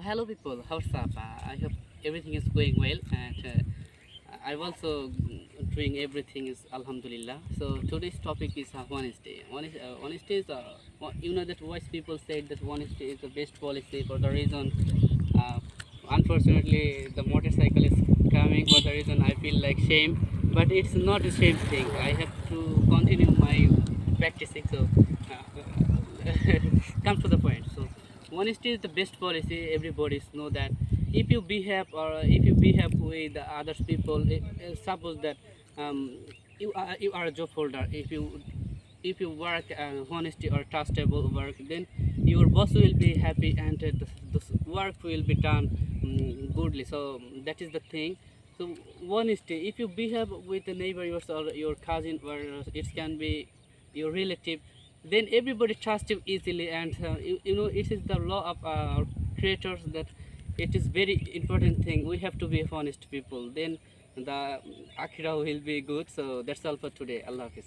Hello people, how's up? I hope everything is going well, and I'm also doing everything is Alhamdulillah. So today's topic is honesty. Honesty is, you know that wise people said that honesty is the best policy for the reason. Uh, Unfortunately, the motorcycle is coming for the reason I feel like shame, but it's not a shame thing. I have to continue my practicing. So come to the point. So honesty is the best policy. Everybody know that. If you behave or if you behave with the other people, suppose that um, you are a job holder. If you work honesty or trustable work, then your boss will be happy and the work will be done goodly. So that is the thing. So honesty, if you behave with a neighbor or your cousin, or it can be your relative, then everybody trusts you easily. And you know it is the law of creators that it is very important thing. We have to be honest people, then the akhira will be good. So that's all for today. Allah Hafiz.